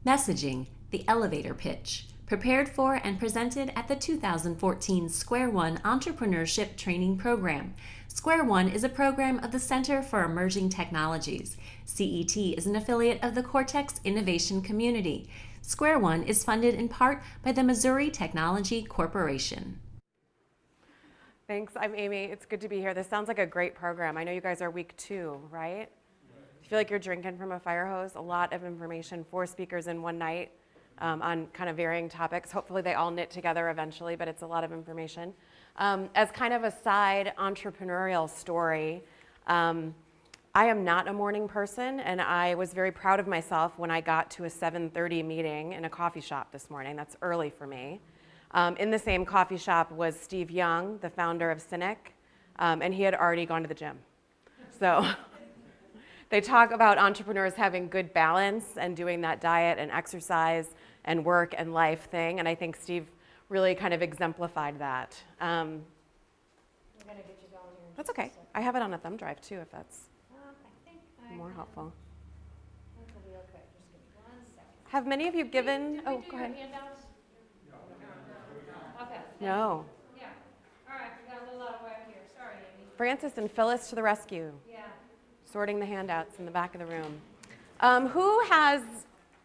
Messaging, the elevator pitch, prepared for and presented at the 2014 Square One Entrepreneurship Training Program. Square One is a program of the Center for Emerging Technologies. CET is an affiliate of the Cortex Innovation Community. Square One is funded in part by the Missouri Technology Corporation. Thanks, I'm Amy. It's good to be here. This sounds like a great program. I know you guys are week 2, right? I feel like you're drinking from a fire hose. A lot of information, 4 speakers in one night on kind of varying topics. Hopefully they all knit together eventually, but it's a lot of information. As kind of a side entrepreneurial story, I am not a morning person, and I was very proud of myself when I got to a 7:30 meeting in a coffee shop this morning. That's early for me. In the same coffee shop was Steve Young, the founder of Cynic, and he had already gone to the gym. So they talk about entrepreneurs having good balance and doing that diet and exercise and work and life thing, and I think Steve really kind of exemplified that. I'm going to get you going here. That's okay. I have it on a thumb drive too, if that's I think more helpful. That'll be okay. Just give me 1 second. Have many of you given? Did Oh, we do go your ahead. handouts? Okay. No. Yeah. All right. We got a little out of whack here. Sorry, Amy. Francis and Phyllis to the rescue. Yeah. Sorting the handouts in the back of the room. Who has?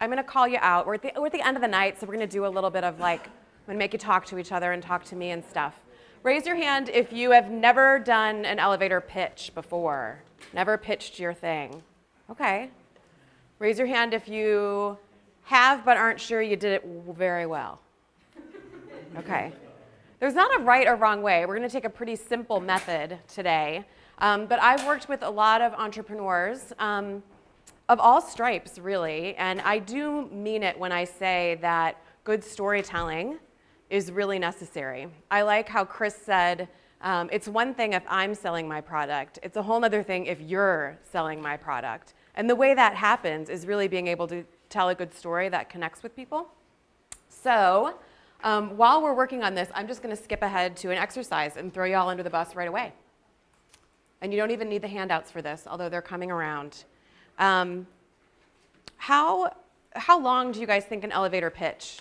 I'm going to call you out. We're at the end of the night, so we're going to do a little bit of like, I'm going to make you talk to each other and talk to me and stuff. Raise your hand if you have never done an elevator pitch before. Never pitched your thing. Okay. Raise your hand if you have but aren't sure you did it very well. Okay. There's not a right or wrong way. We're going to take a pretty simple method today. But I've worked with a lot of entrepreneurs of all stripes, really. And I do mean it when I say that good storytelling is really necessary. I like how Chris said, it's one thing if I'm selling my product. It's a whole other thing if you're selling my product. And the way that happens is really being able to tell a good story that connects with people. So while we're working on this, I'm just going to skip ahead to an exercise and throw you all under the bus right away. And you don't even need the handouts for this, although they're coming around. How long do you guys think an elevator pitch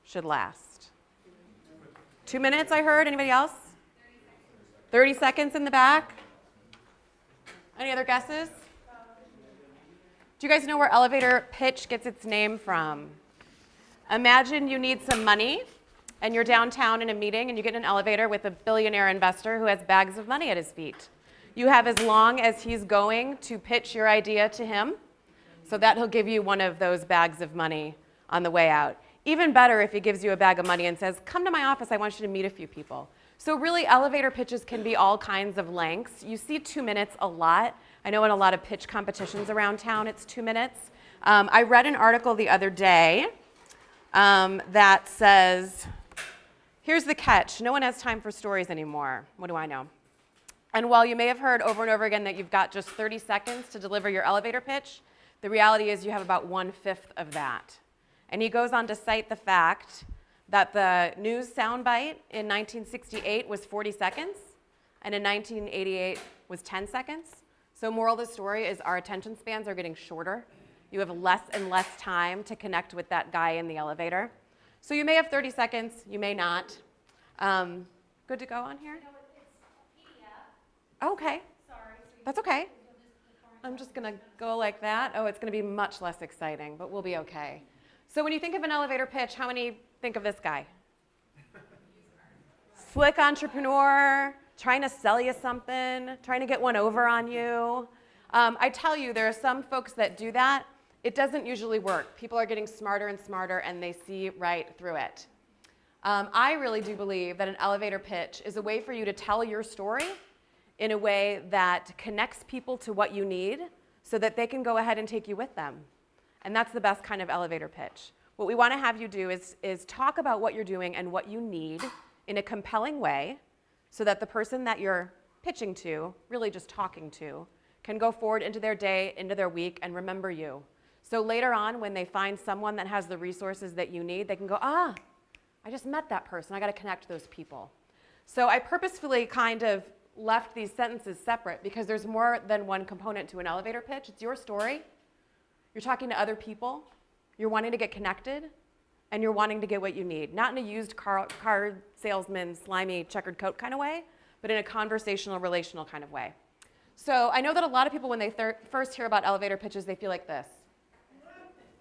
should last? 2 minutes, I heard. Anybody else? 30 seconds in the back? Any other guesses? Do you guys know where elevator pitch gets its name from? Imagine you need some money and you're downtown in a meeting and you get in an elevator with a billionaire investor who has bags of money at his feet. You have as long as he's going to pitch your idea to him so that he'll give you one of those bags of money on the way out. Even better if he gives you a bag of money and says, come to my office, I want you to meet a few people. So really, elevator pitches can be all kinds of lengths. You see 2 minutes a lot. I know in a lot of pitch competitions around town, it's 2 minutes. I read an article the other day that says, here's the catch. No one has time for stories anymore. What do I know? And while you may have heard over and over again that you've got just 30 seconds to deliver your elevator pitch, the reality is you have about 1/5 of that. And he goes on to cite the fact that the news soundbite in 1968 was 40 seconds, and in 1988 was 10 seconds. So moral of the story is our attention spans are getting shorter. You have less and less time to connect with that guy in the elevator. So you may have 30 seconds, you may not. Good to go on here? No, it's a PDF. Okay, Sorry. that's okay. I'm just going to go like that. Oh, it's going to be much less exciting, but we'll be okay. So when you think of an elevator pitch, how many think of this guy? Slick entrepreneur, trying to sell you something, trying to get one over on you. I tell you, there are some folks that do that. It doesn't usually work. People are getting smarter and smarter, and they see right through it. I really do believe that an elevator pitch is a way for you to tell your story in a way that connects people to what you need so that they can go ahead and take you with them. And that's the best kind of elevator pitch. What we want to have you do is talk about what you're doing and what you need in a compelling way so that the person that you're pitching to, really just talking to, can go forward into their day, into their week, and remember you. So later on, when they find someone that has the resources that you need, they can go, I just met that person. I got to connect those people. So I purposefully kind of left these sentences separate because there's more than one component to an elevator pitch. It's your story. You're talking to other people. You're wanting to get connected, and you're wanting to get what you need. Not in a used car salesman, slimy, checkered coat kind of way, but in a conversational, relational kind of way. So I know that a lot of people, when they first hear about elevator pitches, they feel like this,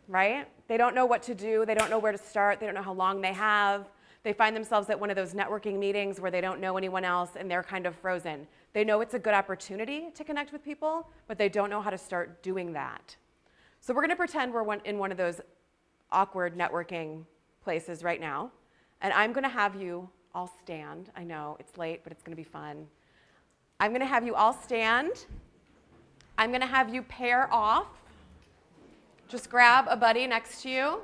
right? They don't know what to do. They don't know where to start. They don't know how long they have. They find themselves at one of those networking meetings where they don't know anyone else and they're kind of frozen. They know it's a good opportunity to connect with people, but they don't know how to start doing that. So we're going to pretend we're in one of those awkward networking places right now. And I'm going to have you all stand. I know it's late, but it's going to be fun. I'm going to have you all stand. I'm going to have you pair off. Just grab a buddy next to you.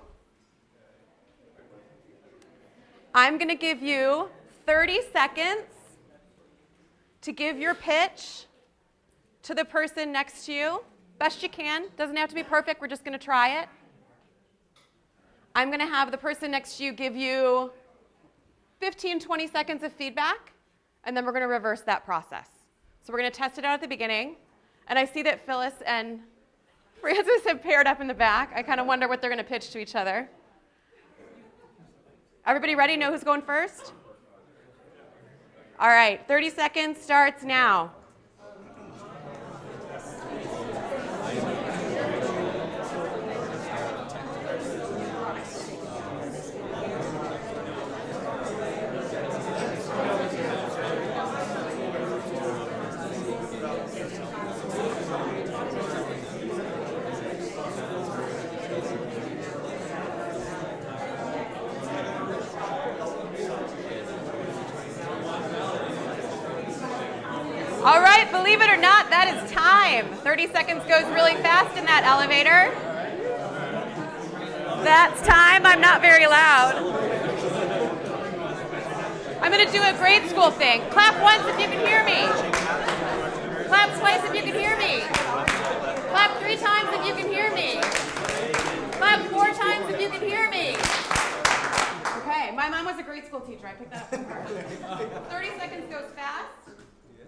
I'm going to give you 30 seconds to give your pitch to the person next to you. Best you can. Doesn't have to be perfect. We're just going to try it. I'm going to have the person next to you give you 15, 20 seconds of feedback, and then we're going to reverse that process. So we're going to test it out at the beginning. And I see that Phyllis and Francis have paired up in the back. I kind of wonder what they're going to pitch to each other. Everybody ready? Know who's going first? All right, 30 seconds starts now. All right, believe it or not, that is time. 30 seconds goes really fast in that elevator. That's time. I'm not very loud. I'm going to do a grade school thing. Clap once if you can hear me. Clap twice if you can hear me. Clap 3 times if you can hear me. Clap 4 times if you can hear me. Okay, my mom was a grade school teacher. I picked that up from her. 30 seconds goes fast.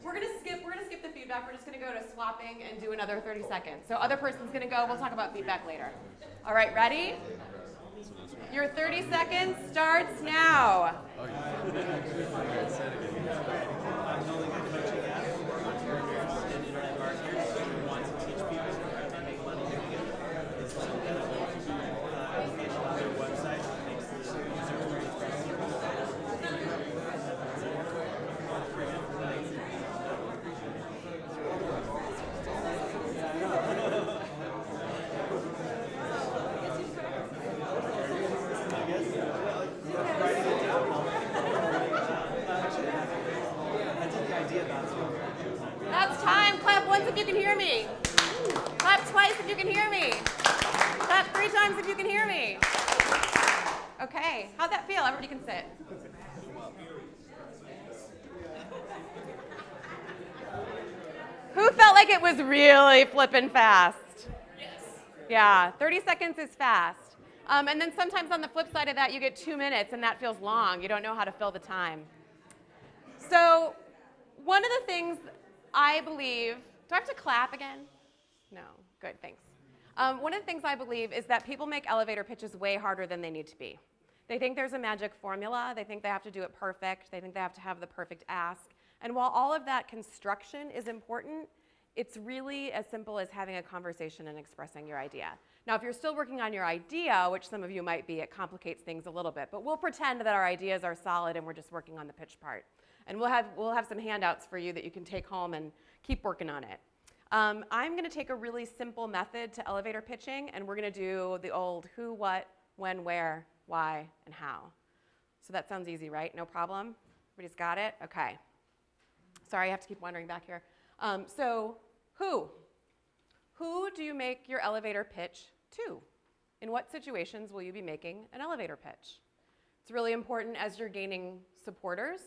We're gonna skip the feedback. We're just gonna go to swapping and do another 30 seconds. So other person's gonna go. We'll talk about feedback later. All right, ready? Your 30 seconds starts now. That's time. Clap once if you can hear me. Clap twice if you can hear me. Clap 3 times if you can hear me. Okay, how'd that feel? Everybody can sit. Who felt like it was really flippin' fast? Yes. Yeah, 30 seconds is fast. And then sometimes on the flip side of that, you get 2 minutes, and that feels long. You don't know how to fill the time. So one of the things I believe, do I have to clap again? No, good, thanks. One of the things I believe is that people make elevator pitches way harder than they need to be. They think there's a magic formula. They think they have to do it perfect. They think they have to have the perfect ask. And while all of that construction is important, it's really as simple as having a conversation and expressing your idea. Now, if you're still working on your idea, which some of you might be, it complicates things a little bit. But we'll pretend that our ideas are solid and we're just working on the pitch part. And we'll have some handouts for you that you can take home and keep working on it. I'm going to take a really simple method to elevator pitching, and we're going to do the old who, what, when, where, why, and how. So that sounds easy, right? No problem? Everybody's got it? Okay. Sorry, I have to keep wandering back here. So who? Who do you make your elevator pitch to? In what situations will you be making an elevator pitch? It's really important as you're gaining supporters.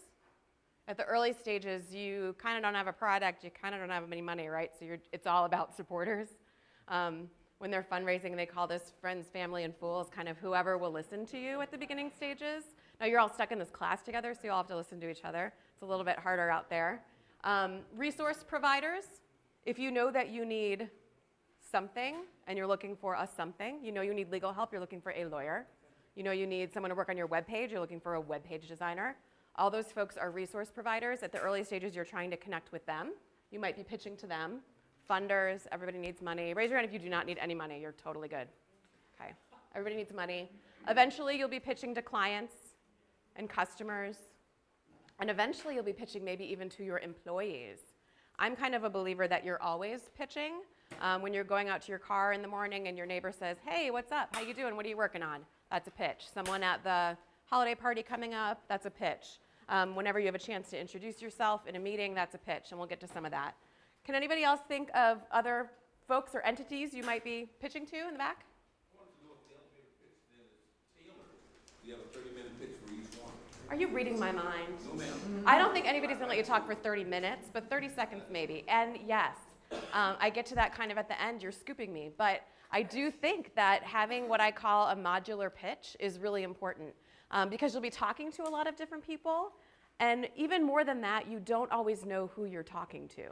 At the early stages, you kind of don't have a product, you kind of don't have any money, right? So it's all about supporters. When they're fundraising, they call this friends, family, and fools, kind of whoever will listen to you at the beginning stages. Now you're all stuck in this class together, so you all have to listen to each other. It's a little bit harder out there. Resource providers, if you know that you need something and you're looking for a something. You know you need legal help, you're looking for a lawyer. You know you need someone to work on your web page, you're looking for a web page designer. All those folks are resource providers. At the early stages, you're trying to connect with them. You might be pitching to them. Funders, everybody needs money. Raise your hand if you do not need any money. You're totally good. Okay, everybody needs money. Eventually, you'll be pitching to clients and customers. And eventually, you'll be pitching maybe even to your employees. I'm kind of a believer that you're always pitching. When you're going out to your car in the morning and your neighbor says, hey, what's up? How you doing? What are you working on? That's a pitch. Someone at the holiday party coming up, that's a pitch. Whenever you have a chance to introduce yourself in a meeting, that's a pitch, and we'll get to some of that. Can anybody else think of other folks or entities you might be pitching to in the back? I wanted to know if the elevator pitch then is tailored. You have a 30-minute pitch for each one. Are you reading my mind? No, ma'am. I don't think anybody's gonna let you talk for 30 minutes, but 30 seconds maybe. And yes, I get to that kind of at the end, you're scooping me. But I do think that having what I call a modular pitch is really important because you'll be talking to a lot of different people. And even more than that, you don't always know who you're talking to.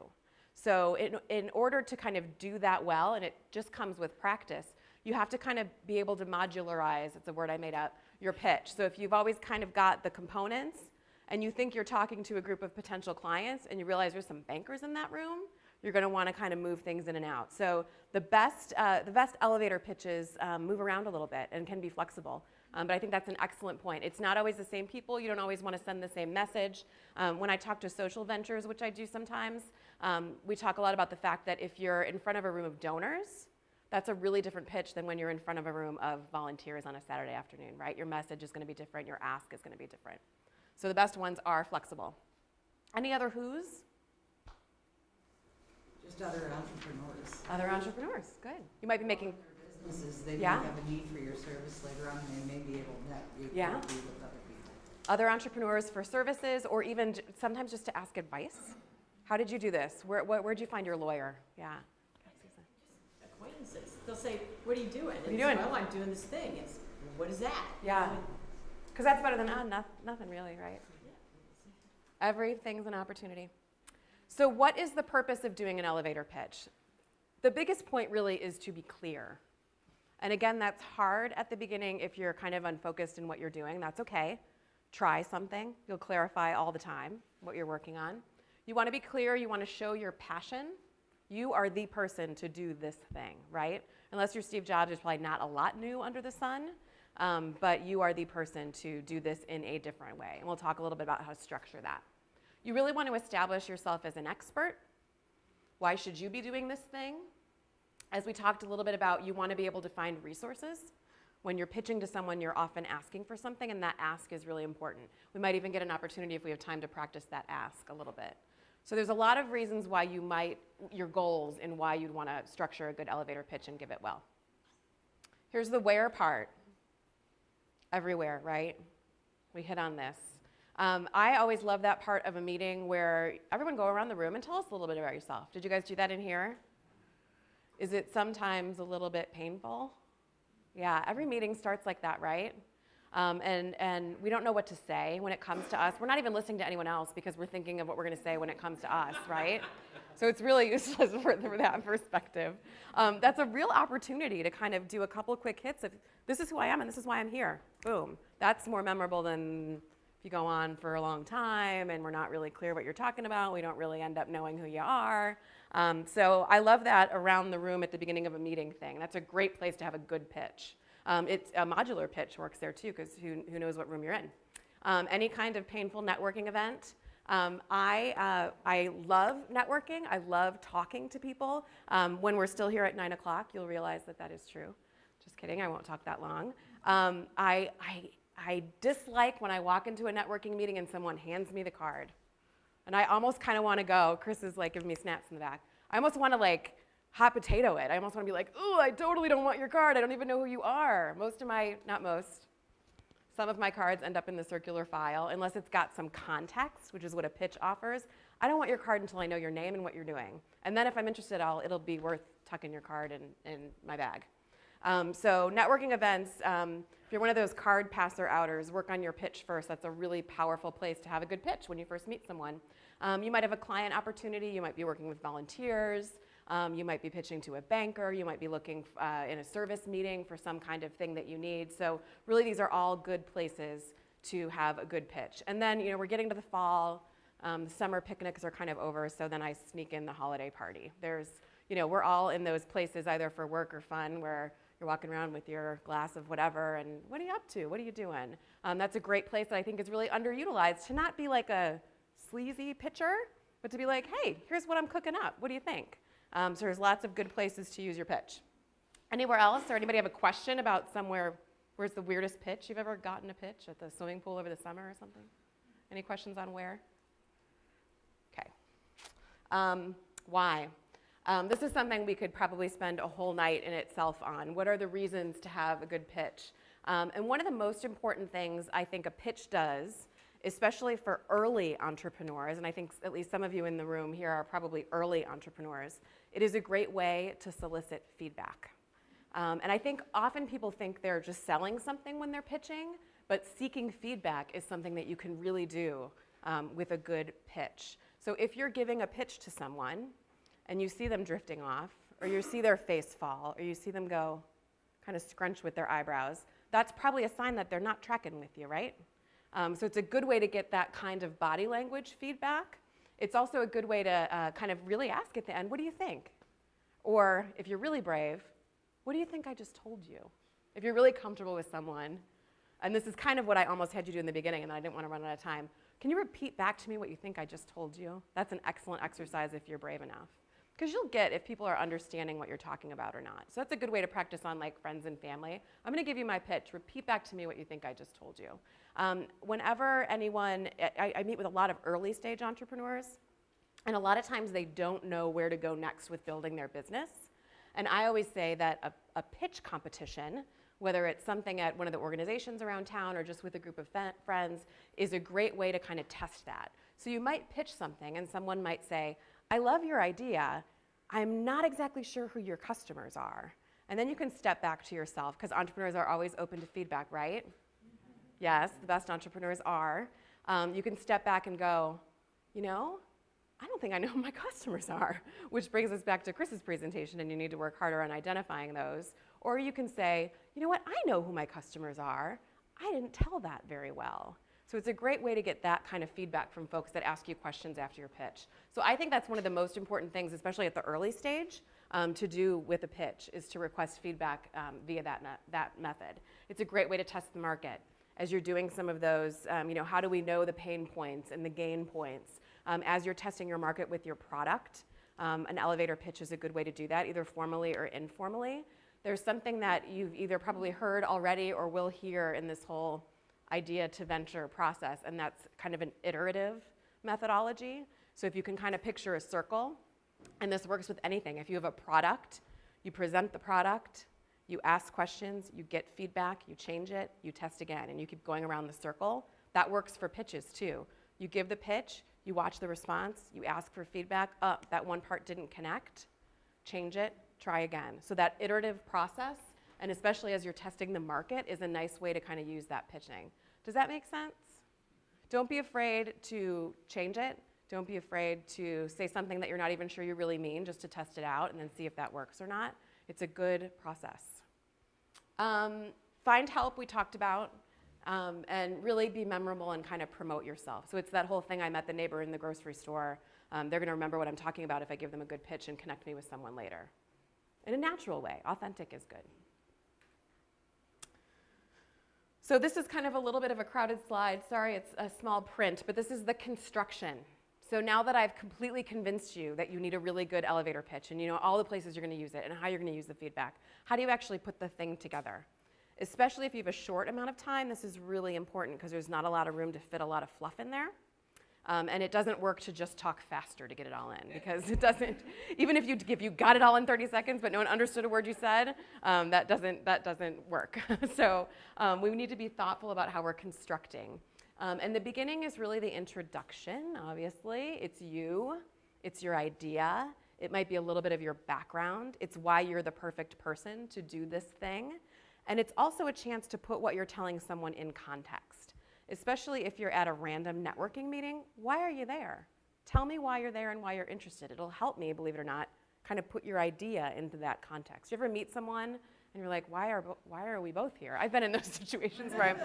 So in order to kind of do that well, and it just comes with practice, you have to kind of be able to modularize, it's a word I made up, your pitch. So if you've always kind of got the components and you think you're talking to a group of potential clients and you realize there's some bankers in that room, you're going to want to kind of move things in and out. So the best elevator pitches move around a little bit and can be flexible. But I think that's an excellent point. It's not always the same people. You don't always want to send the same message. When I talk to social ventures, which I do sometimes, we talk a lot about the fact that if you're in front of a room of donors, that's a really different pitch than when you're in front of a room of volunteers on a Saturday afternoon, right? Your message is going to be different. Your ask is going to be different. So the best ones are flexible. Any other who's? Just other entrepreneurs. Other entrepreneurs, good. You might be making, Businesses, they may Yeah. have a need for your service later on, and they may be able to network Yeah. with other people. other entrepreneurs for services, or even sometimes just to ask advice. How did you do this? Where'd you find your lawyer? Yeah. Acquaintances. They'll say, "What are you doing?" What are you doing? Well, I'm doing this thing. It's, what is that? Yeah. Because that's better than nothing really, right? Everything's an opportunity. So what is the purpose of doing an elevator pitch? The biggest point really is to be clear. And again, that's hard at the beginning if you're kind of unfocused in what you're doing. That's okay. Try something. You'll clarify all the time what you're working on. You want to be clear. You want to show your passion. You are the person to do this thing, right? Unless you're Steve Jobs, there's probably not a lot new under the sun. But you are the person to do this in a different way. And we'll talk a little bit about how to structure that. You really want to establish yourself as an expert. Why should you be doing this thing? As we talked a little bit about, you want to be able to find resources. When you're pitching to someone, you're often asking for something, and that ask is really important. We might even get an opportunity if we have time to practice that ask a little bit. So there's a lot of reasons why you might, your goals and why you'd want to structure a good elevator pitch and give it well. Here's the where part. Everywhere, right? We hit on this. I always love that part of a meeting where everyone go around the room and tell us a little bit about yourself. Did you guys do that in here? Is it sometimes a little bit painful? Yeah, every meeting starts like that, right? And we don't know what to say when it comes to us. We're not even listening to anyone else because we're thinking of what we're going to say when it comes to us, right? So it's really useless for that perspective. That's a real opportunity to kind of do a couple quick hits of, this is who I am and this is why I'm here. Boom. That's more memorable than if you go on for a long time and we're not really clear what you're talking about. We don't really end up knowing who you are. So I love that around the room at the beginning of a meeting thing. That's a great place to have a good pitch. It's a modular pitch works there too, because who knows what room you're in. Any kind of painful networking event. I love networking. I love talking to people. When we're still here at 9 o'clock, you'll realize that that is true. Just kidding, I won't talk that long. I dislike when I walk into a networking meeting and someone hands me the card. And I almost kind of want to go, Chris is like giving me snaps in the back. I almost want to like hot potato it. I almost want to be like, ooh, I totally don't want your card. I don't even know who you are. Some of my cards end up in the circular file, unless it's got some context, which is what a pitch offers. I don't want your card until I know your name and what you're doing. And then if I'm interested at all, it'll be worth tucking your card in my bag. So networking events, if you're one of those card passer outers, work on your pitch first. That's a really powerful place to have a good pitch when you first meet someone. You might have a client opportunity. You might be working with volunteers. You might be pitching to a banker. You might be looking in a service meeting for some kind of thing that you need. So really, these are all good places to have a good pitch. And then, we're getting to the fall. The summer picnics are kind of over, so then I sneak in the holiday party. We're all in those places either for work or fun where you're walking around with your glass of whatever, and what are you up to? What are you doing? That's a great place that I think is really underutilized, to not be like a sleazy pitcher, but to be like, hey, here's what I'm cooking up. What do you think? So there's lots of good places to use your pitch. Anywhere else, or anybody have a question about somewhere, where's the weirdest pitch you've ever gotten a pitch? At the swimming pool over the summer or something? Any questions on where? Okay. Why? This is something we could probably spend a whole night in itself on. What are the reasons to have a good pitch? And one of the most important things I think a pitch does, especially for early entrepreneurs, and I think at least some of you in the room here are probably early entrepreneurs, it is a great way to solicit feedback. And I think often people think they're just selling something when they're pitching, but seeking feedback is something that you can really do with a good pitch. So if you're giving a pitch to someone, and you see them drifting off, or you see their face fall, or you see them go kind of scrunch with their eyebrows, that's probably a sign that they're not tracking with you, right? So it's a good way to get that kind of body language feedback. It's also a good way to kind of really ask at the end, what do you think? Or if you're really brave, what do you think I just told you? If you're really comfortable with someone, and this is kind of what I almost had you do in the beginning, and I didn't want to run out of time, can you repeat back to me what you think I just told you? That's an excellent exercise if you're brave enough. Because you'll get if people are understanding what you're talking about or not. So that's a good way to practice on like friends and family. I'm going to give you my pitch. Repeat back to me what you think I just told you. Whenever anyone, I meet with a lot of early stage entrepreneurs, and a lot of times they don't know where to go next with building their business. And I always say that a pitch competition, whether it's something at one of the organizations around town or just with a group of friends, is a great way to kind of test that. So you might pitch something and someone might say, I love your idea. I'm not exactly sure who your customers are. And then you can step back to yourself, because entrepreneurs are always open to feedback, right? Yes, the best entrepreneurs are. You can step back and go, I don't think I know who my customers are, which brings us back to Chris's presentation, and you need to work harder on identifying those. Or you can say, you know what, I know who my customers are. I didn't tell that very well. So it's a great way to get that kind of feedback from folks that ask you questions after your pitch. So I think that's one of the most important things, especially at the early stage, to do with a pitch, is to request feedback via that method. It's a great way to test the market. As you're doing some of those, how do we know the pain points and the gain points? As you're testing your market with your product, an elevator pitch is a good way to do that, either formally or informally. There's something that you've either probably heard already or will hear in this whole idea to venture process, and that's kind of an iterative methodology. So if you can kind of picture a circle, and this works with anything. If you have a product, you present the product, you ask questions, you get feedback, you change it, you test again, and you keep going around the circle. That works for pitches too. You give the pitch, you watch the response, you ask for feedback, that one part didn't connect, change it, try again. So that iterative process, and especially as you're testing the market, is a nice way to kind of use that pitching. Does that make sense? Don't be afraid to change it. Don't be afraid to say something that you're not even sure you really mean, just to test it out and then see if that works or not. It's a good process. Find help, we talked about, and really be memorable and kind of promote yourself. So it's that whole thing, I met the neighbor in the grocery store. They're going to remember what I'm talking about if I give them a good pitch and connect me with someone later. In a natural way. Authentic is good. So this is kind of a little bit of a crowded slide. Sorry, it's a small print, but this is the construction. So now that I've completely convinced you that you need a really good elevator pitch, and you know all the places you're going to use it and how you're going to use the feedback, how do you actually put the thing together? Especially if you have a short amount of time, this is really important because there's not a lot of room to fit a lot of fluff in there. And it doesn't work to just talk faster to get it all in, because it doesn't, even if you got it all in 30 seconds but no one understood a word you said, that doesn't work. So we need to be thoughtful about how we're constructing. And the beginning is really the introduction, obviously. It's you, it's your idea, it might be a little bit of your background, it's why you're the perfect person to do this thing, and it's also a chance to put what you're telling someone in context. Especially if you're at a random networking meeting, why are you there? Tell me why you're there and why you're interested. It'll help me, believe it or not, kind of put your idea into that context. You ever meet someone and you're like, why are we both here? I've been in those situations where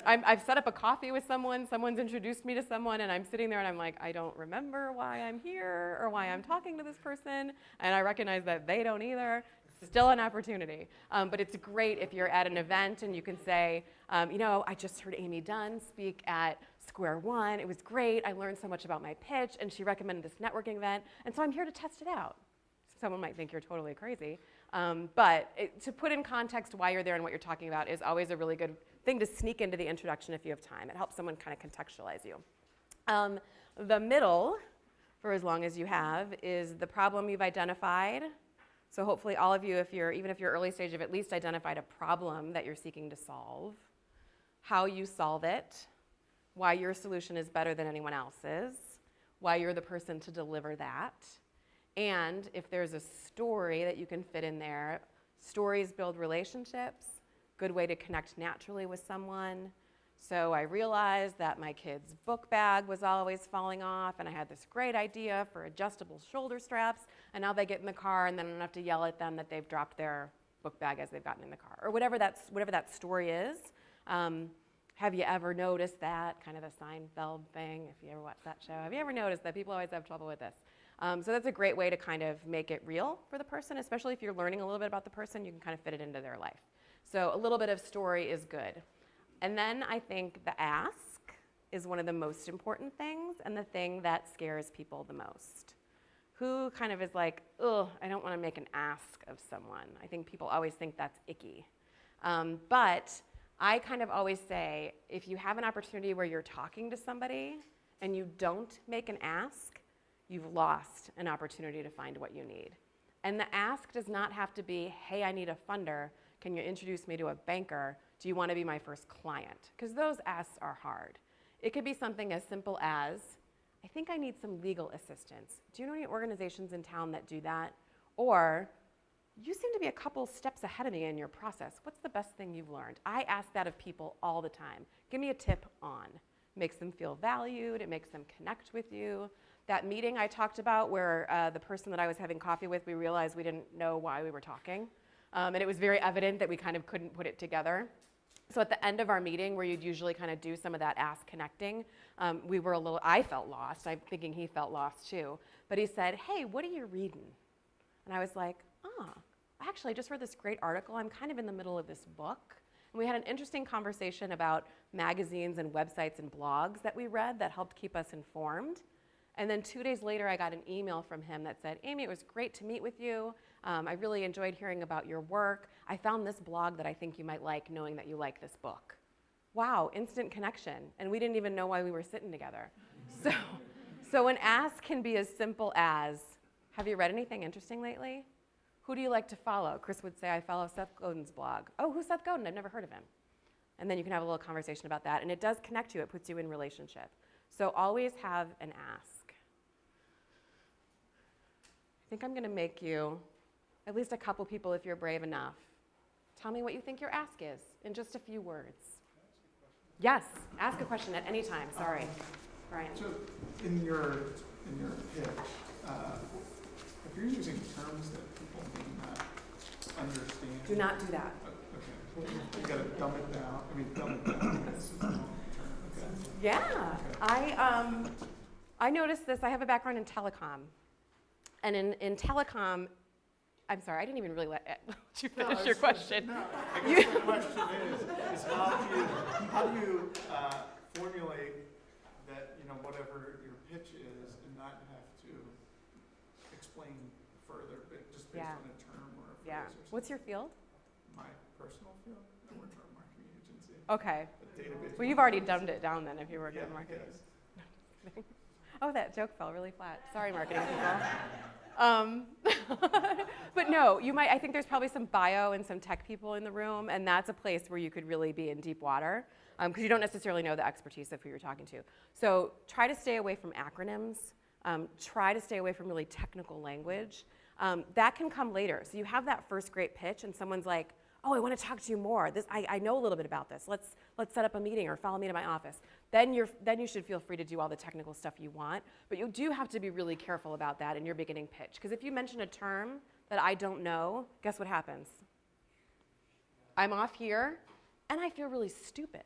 I've set up a coffee with someone, someone's introduced me to someone, and I'm sitting there and I'm like, I don't remember why I'm here or why I'm talking to this person, and I recognize that they don't either. Still an opportunity. But it's great if you're at an event and you can say, I just heard Amy Dunn speak at Square One. It was great. I learned so much about my pitch, and she recommended this networking event, and so I'm here to test it out. Someone might think you're totally crazy. But to put in context why you're there and what you're talking about is always a really good thing to sneak into the introduction if you have time. It helps someone kind of contextualize you. The middle, for as long as you have, is the problem you've identified. So hopefully all of you, even if you're early stage, have at least identified a problem that you're seeking to solve, how you solve it, why your solution is better than anyone else's, why you're the person to deliver that, and if there's a story that you can fit in there. Stories build relationships, good way to connect naturally with someone. So I realized that my kid's book bag was always falling off, and I had this great idea for adjustable shoulder straps, and now they get in the car, and then I don't have to yell at them that they've dropped their book bag as they've gotten in the car, or whatever that story is. Have you ever noticed that, kind of the Seinfeld thing, if you ever watch that show? Have you ever noticed that people always have trouble with this? So that's a great way to kind of make it real for the person, especially if you're learning a little bit about the person, you can kind of fit it into their life. So a little bit of story is good. And then I think the ask is one of the most important things, and the thing that scares people the most. Who kind of is like, ugh, I don't want to make an ask of someone. I think people always think that's icky. But I kind of always say, if you have an opportunity where you're talking to somebody and you don't make an ask, you've lost an opportunity to find what you need. And the ask does not have to be, hey, I need a funder. Can you introduce me to a banker? Do you want to be my first client? Because those asks are hard. It could be something as simple as, I think I need some legal assistance. Do you know any organizations in town that do that? Or, you seem to be a couple steps ahead of me in your process. What's the best thing you've learned? I ask that of people all the time. Give me a tip on. Makes them feel valued. It makes them connect with you. That meeting I talked about where the person that I was having coffee with, we realized we didn't know why we were talking. And it was very evident that we kind of couldn't put it together. So at the end of our meeting, where you'd usually kind of do some of that ask connecting, I felt lost. I'm thinking he felt lost too. But he said, hey, what are you reading? And I was like, actually, I just read this great article. I'm kind of in the middle of this book. And we had an interesting conversation about magazines and websites and blogs that we read that helped keep us informed. And then 2 days later, I got an email from him that said, Amy, it was great to meet with you. I really enjoyed hearing about your work. I found this blog that I think you might like, knowing that you like this book. Wow, instant connection. And we didn't even know why we were sitting together. So an ask can be as simple as, have you read anything interesting lately? Who do you like to follow? Chris would say, I follow Seth Godin's blog. Oh, who's Seth Godin? I've never heard of him. And then you can have a little conversation about that. And it does connect you. It puts you in relationship. So always have an ask. I think I'm going to make you, at least a couple people if you're brave enough, tell me what you think your ask is in just a few words. Yes, ask a question at any time. Sorry, Brian. So in your pitch, if you're using terms that people may not understand. Do not do that. Okay. You gotta dumb it down. Dumb it down. It's a long term. Okay. Yeah, Okay. I noticed this. I have a background in telecom. And in telecom, I'm sorry, I didn't even really let you finish your question. No, I guess the question is how do you formulate that, whatever your pitch is and not have to explain further, but just based on a term or a phrase or something. What's your field? My personal field? I work for a marketing agency. Okay. A database. Well, you've already dumbed it down then if you work in marketing. Yes. Oh, that joke fell really flat. Sorry, marketing people. But no, I think there's probably some bio and some tech people in the room, and that's a place where you could really be in deep water because you don't necessarily know the expertise of who you're talking to. So try to stay away from acronyms. Try to stay away from really technical language. That can come later. So you have that first great pitch, and someone's like, oh, I want to talk to you more. I know a little bit about this. Let's set up a meeting or follow me to my office. Then you should feel free to do all the technical stuff you want. But you do have to be really careful about that in your beginning pitch. Because if you mention a term that I don't know, guess what happens? I'm off here, and I feel really stupid.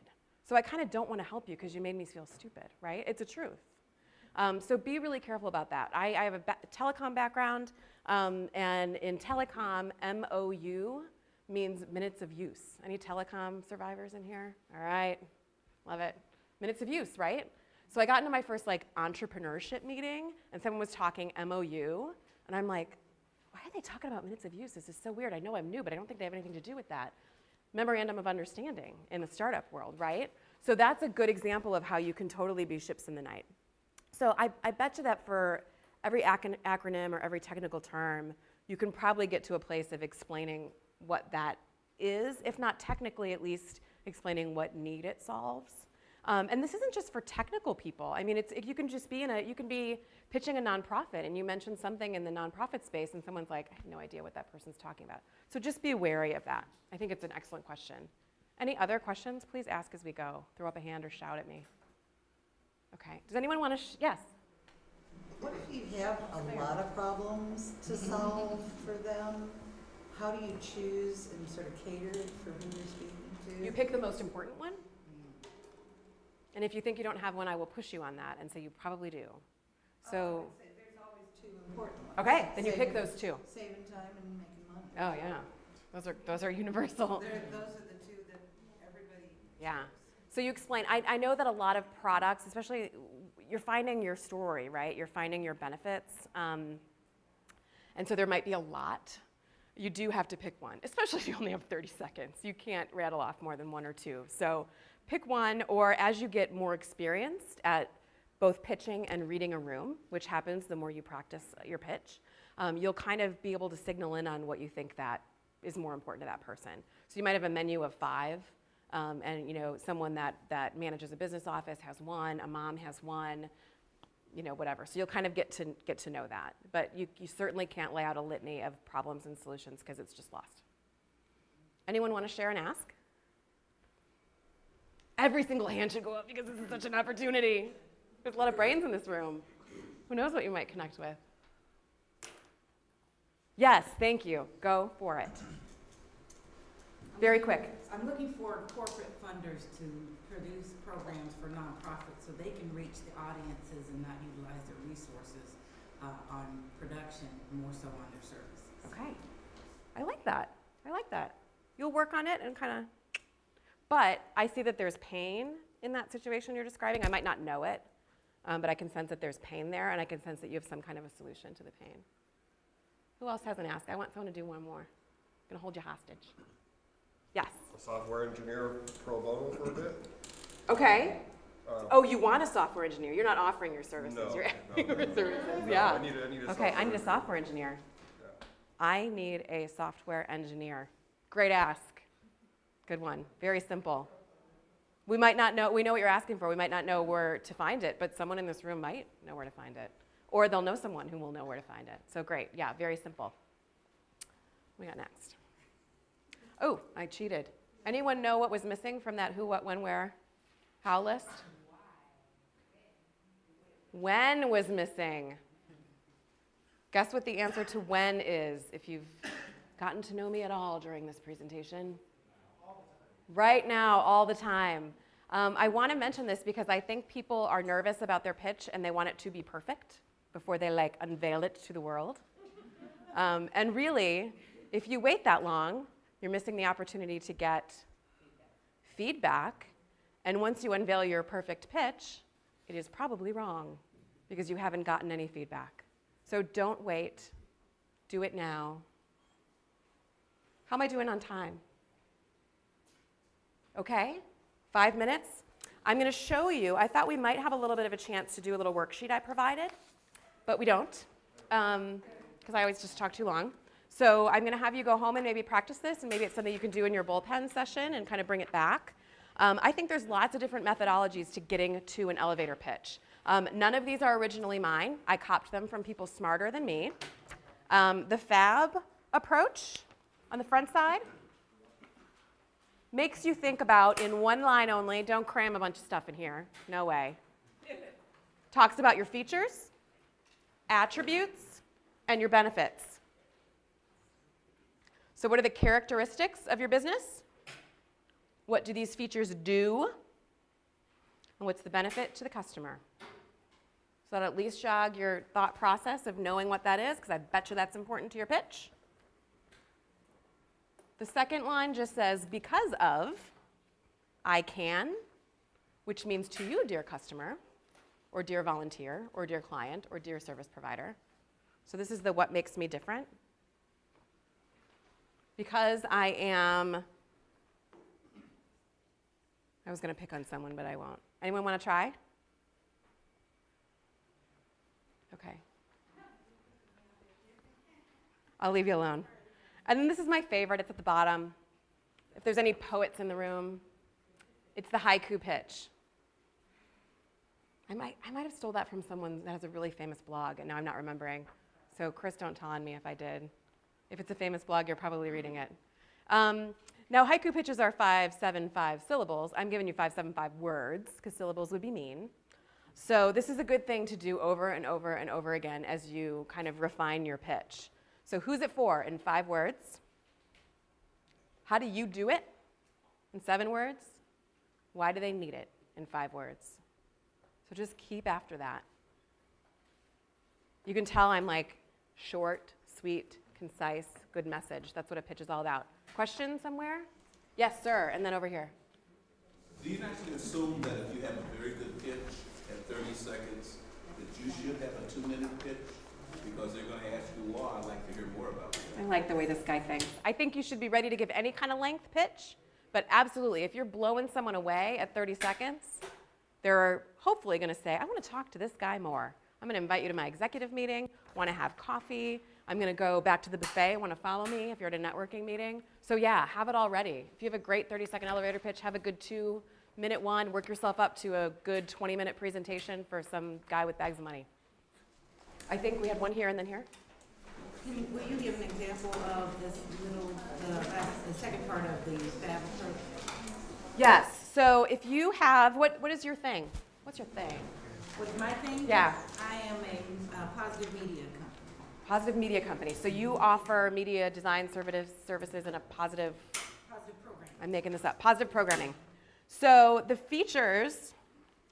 So I kind of don't want to help you because you made me feel stupid, right? It's a truth. So be really careful about that. I have a telecom background, and in telecom, MOU means minutes of use. Any telecom survivors in here? All right, love it. Minutes of use, right? So I got into my first entrepreneurship meeting, and someone was talking MOU, and I'm like, why are they talking about minutes of use? This is so weird. I know I'm new, but I don't think they have anything to do with that. Memorandum of understanding in the startup world, right? So that's a good example of how you can totally be ships in the night. So I bet you that for every acronym or every technical term, you can probably get to a place of explaining what that is, if not technically, at least explaining what need it solves. And this isn't just for technical people. I mean, you can just be you can be pitching a nonprofit and you mention something in the nonprofit space and someone's like, I have no idea what that person's talking about. So just be wary of that. I think it's an excellent question. Any other questions? Please ask as we go. Throw up a hand or shout at me. Okay. Does anyone want to? Yes. What if you have a lot of problems to solve for them? How do you choose and sort of cater for who you're speaking to? You pick the most important one. And if you think you don't have one, I will push you on that and say you probably do. So, There's always two important ones. okay, then you pick those two. Saving time and making money. Oh yeah, those are universal. Those are the two that everybody. Yeah. So you explain. I know that a lot of products, especially, you're finding your story, right? You're finding your benefits, and so there might be a lot. You do have to pick one, especially if you only have 30 seconds. You can't rattle off more than one or two. So pick one, or as you get more experienced at both pitching and reading a room, which happens the more you practice your pitch, you'll kind of be able to signal in on what you think that is more important to that person. So you might have a menu of 5, and someone that manages a business office has one, a mom has one, whatever. So you'll kind of get to know that. But you certainly can't lay out a litany of problems and solutions because it's just lost. Anyone want to share and ask? Every single hand should go up because this is such an opportunity. There's a lot of brains in this room. Who knows what you might connect with? Yes, thank you. Go for it. Very quick. I'm looking for corporate funders to produce programs for nonprofits so they can reach the audiences and not utilize their resources on production, more so on their services. Okay. I like that. You'll work on it and kind of, but I see that there's pain in that situation you're describing. I might not know it, but I can sense that there's pain there, and I can sense that you have some kind of a solution to the pain. Who else hasn't asked? I want someone to do one more. I'm going to hold you hostage. Yes. A software engineer pro bono for a bit. Okay. You want a software engineer. You're not offering your services. You're adding your services. No, yeah. I need a okay, I need a software engineer. Yeah. I need a software engineer. Great ask. Good one. Very simple. We might not know, we know what you're asking for. We might not know where to find it, but someone in this room might know where to find it. Or they'll know someone who will know where to find it. So great. Yeah, very simple. What we got next? Oh, I cheated. Anyone know what was missing from that who, what, when, where, how list? When was missing. Guess what the answer to when is, if you've gotten to know me at all during this presentation? Right now, all the time. I want to mention this because I think people are nervous about their pitch and they want it to be perfect before they unveil it to the world. And really, if you wait that long, you're missing the opportunity to get feedback. And once you unveil your perfect pitch, it is probably wrong because you haven't gotten any feedback. So don't wait. Do it now. How am I doing on time? Okay, 5 minutes. I'm going to show you. I thought we might have a little bit of a chance to do a little worksheet I provided, but we don't because I always just talk too long. So I'm going to have you go home and maybe practice this, and maybe it's something you can do in your bullpen session and kind of bring it back. I think there's lots of different methodologies to getting to an elevator pitch. None of these are originally mine. I copied them from people smarter than me. The FAB approach on the front side. makes you think about, in one line only, don't cram a bunch of stuff in here, no way. Talks about your features, attributes, and your benefits. So what are the characteristics of your business? What do these features do? And what's the benefit to the customer? So that at least jog your thought process of knowing what that is, because I bet you that's important to your pitch. The second line just says, because of, I can, which means to you, dear customer, or dear volunteer, or dear client, or dear service provider. So this is the what makes me different. Because I was going to pick on someone, but I won't. Anyone want to try? Okay. I'll leave you alone. And then this is my favorite. It's at the bottom. If there's any poets in the room, it's the haiku pitch. I might have stole that from someone that has a really famous blog, and now I'm not remembering. So Chris, don't tell on me if I did. If it's a famous blog, you're probably reading it. Now, haiku pitches are 575 syllables. I'm giving you 575 words, because syllables would be mean. So this is a good thing to do over and over and over again as you kind of refine your pitch. So who's it for in 5 words? How do you do it in 7 words? Why do they need it in 5 words? So just keep after that. You can tell I'm like short, sweet, concise, good message. That's what a pitch is all about. Question somewhere? Yes, sir. And then over here. Do you actually assume that if you have a very good pitch at 30 seconds, that you should have a 2-minute pitch? Because they're going to ask you, well, I'd like to hear more about it. I like the way this guy thinks. I think you should be ready to give any kind of length pitch, but absolutely, if you're blowing someone away at 30 seconds, they're hopefully going to say, I want to talk to this guy more. I'm going to invite you to my executive meeting, want to have coffee. I'm going to go back to the buffet, want to follow me if you're at a networking meeting. So yeah, have it all ready. If you have a great 30-second elevator pitch, have a good 2-minute one, work yourself up to a good 20-minute presentation for some guy with bags of money. I think we had one here and then here. Will you give an example of this little, the second part of the FAB approach? Yes. So if you have, what is your thing? What's your thing? What's my thing? Yeah. I am a positive media company. Positive media company. So you offer media design services and a positive Program. I'm making this up. Positive programming. So the features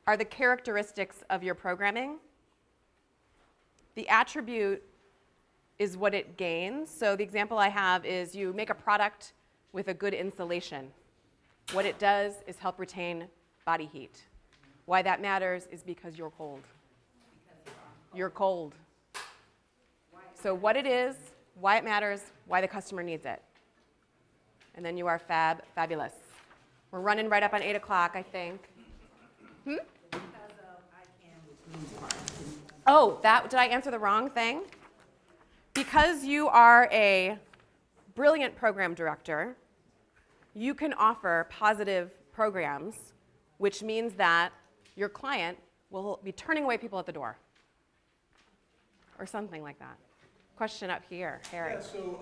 are the characteristics of your programming. The attribute is what it gains. So the example I have is you make a product with a good insulation. What it does is help retain body heat. Why that matters is because you're cold. You're cold. So what it is, why it matters, why the customer needs it. And then you are fabulous. We're running right up on 8 o'clock, I think. Because of I can, which means part. Oh, did I answer the wrong thing? Because you are a brilliant program director, you can offer positive programs, which means that your client will be turning away people at the door. Or something like that. Question up here, Harry. Yeah, so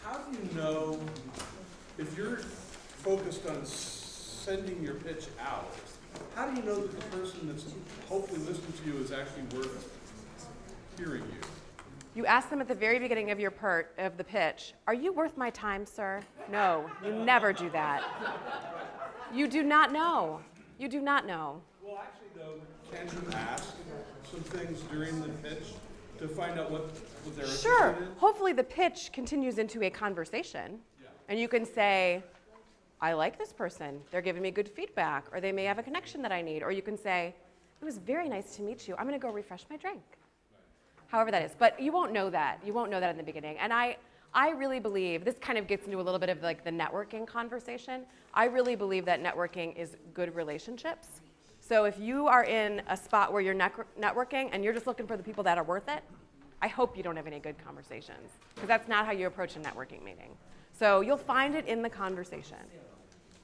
how do you know if you're focused on sending your pitch out, how do you know that the person that's hopefully listening to you is actually worth hearing you? You ask them at the very beginning of the pitch, are you worth my time, sir? No, you never do that. You do not know. You do not know. Well, actually, though, can you ask some things during the pitch to find out what they're Sure. interested in? Hopefully the pitch continues into a conversation, and you can say, I like this person. They're giving me good feedback, or they may have a connection that I need. Or you can say, it was very nice to meet you. I'm going to go refresh my drink. However that is. But you won't know that. You won't know that in the beginning. And I really believe, this kind of gets into a little bit of like the networking conversation. I really believe that networking is good relationships. So if you are in a spot where you're networking and you're just looking for the people that are worth it, I hope you don't have any good conversations, because that's not how you approach a networking meeting. So you'll find it in the conversation.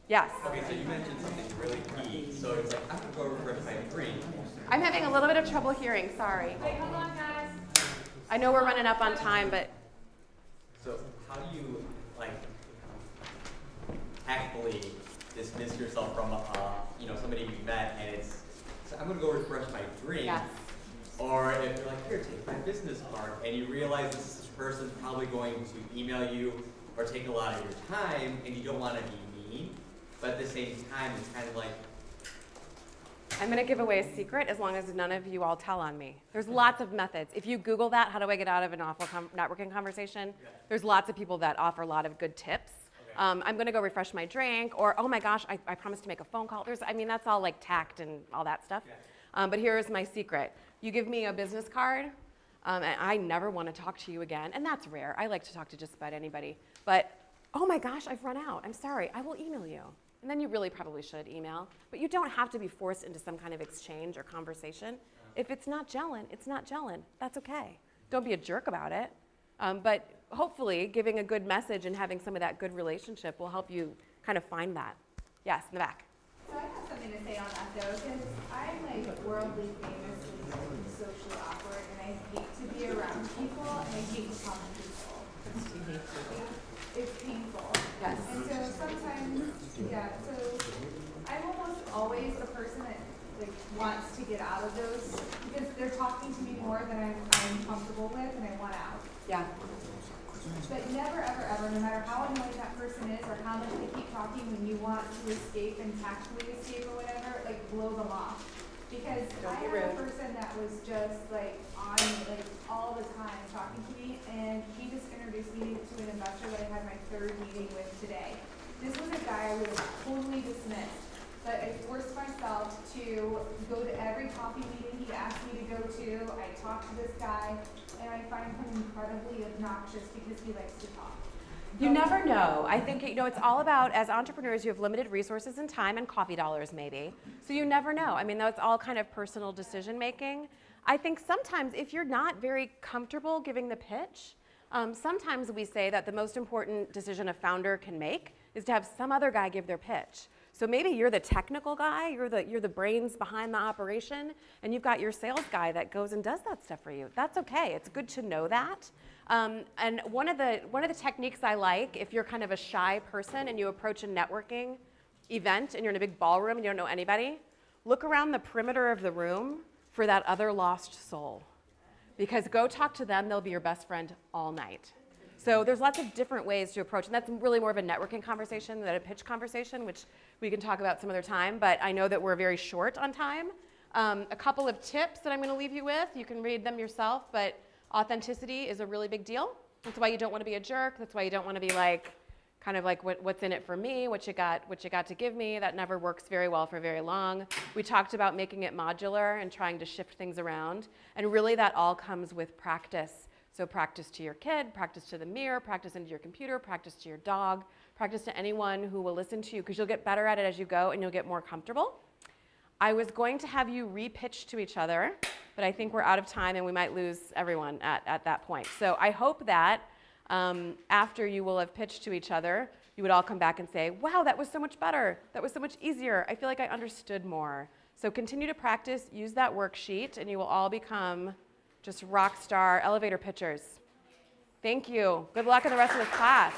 Yes? Okay, so you mentioned something really key. So it's like, I'm going to go refresh my drink. I'm having a little bit of trouble hearing, sorry. Wait, hold on, guys. I know we're running up on time, but So how do you, like, tactfully dismiss yourself from, somebody you met, and it's, so I'm gonna go refresh my drink. Yes. Or if you're like, here, take my business card, and you realize this person's probably going to email you or take a lot of your time, and you don't want to be mean, but at the same time, it's kind of like, I'm going to give away a secret as long as none of you all tell on me. There's lots of methods. If you Google that, how do I get out of an awful networking conversation? Yeah. There's lots of people that offer a lot of good tips. Okay. I'm going to go refresh my drink, or oh my gosh, I promised to make a phone call. That's all like tact and all that stuff. Yeah. But here's my secret. You give me a business card, and I never want to talk to you again. And that's rare. I like to talk to just about anybody. But oh my gosh, I've run out. I'm sorry. I will email you. And then you really probably should email. But you don't have to be forced into some kind of exchange or conversation. If it's not gelling, it's not gelling. That's okay. Don't be a jerk about it. But hopefully, giving a good message and having some of that good relationship will help you kind of find that. Yes, in the back. So I have something to say on that though, because I'm like worldly famously socially awkward, and I hate to be around people, and I hate to talk to people. It's painful. Yes. And so sometimes, so I'm almost always the person that like wants to get out of those because they're talking to me more than I'm comfortable with, and I want out. Yeah. But never, ever, ever, no matter how annoying that person is or how much they keep talking when you want to escape and tactfully escape or whatever, like blow them off. Because I had a person that was just like on me, like all the time talking to me, and he just introduced me to an investor that I had my third meeting with today. This was a guy I would have totally dismissed, but I forced myself to go to every coffee meeting he asked me to go to. I talked to this guy, and I find him incredibly obnoxious because he likes to talk. You never know. I think, it's all about, as entrepreneurs, you have limited resources and time and coffee dollars maybe. So you never know. I mean, that's all kind of personal decision making. I think sometimes if you're not very comfortable giving the pitch, sometimes we say that the most important decision a founder can make is to have some other guy give their pitch. So maybe you're the technical guy, you're the brains behind the operation, and you've got your sales guy that goes and does that stuff for you. That's okay. It's good to know that. And one of the techniques I like, if you're kind of a shy person and you approach a networking event and you're in a big ballroom and you don't know anybody, look around the perimeter of the room for that other lost soul. Because go talk to them, they'll be your best friend all night. So there's lots of different ways to approach, and that's really more of a networking conversation than a pitch conversation, which we can talk about some other time, but I know that we're very short on time. A couple of tips that I'm going to leave you with, you can read them yourself, but authenticity is a really big deal. That's why you don't want to be a jerk. That's why you don't want to be like, kind of like what's in it for me, what you got to give me. That never works very well for very long. We talked about making it modular and trying to shift things around, and really that all comes with practice. So practice to your kid, practice to the mirror, practice into your computer, practice to your dog, practice to anyone who will listen to you, because you'll get better at it as you go and you'll get more comfortable. I was going to have you re-pitch to each other, but I think we're out of time and we might lose everyone at that point. So I hope that after you will have pitched to each other, you would all come back and say, wow, that was so much better. That was so much easier. I feel like I understood more. So continue to practice, use that worksheet, and you will all become just rock star elevator pitchers. Thank you. Good luck in the rest of this class.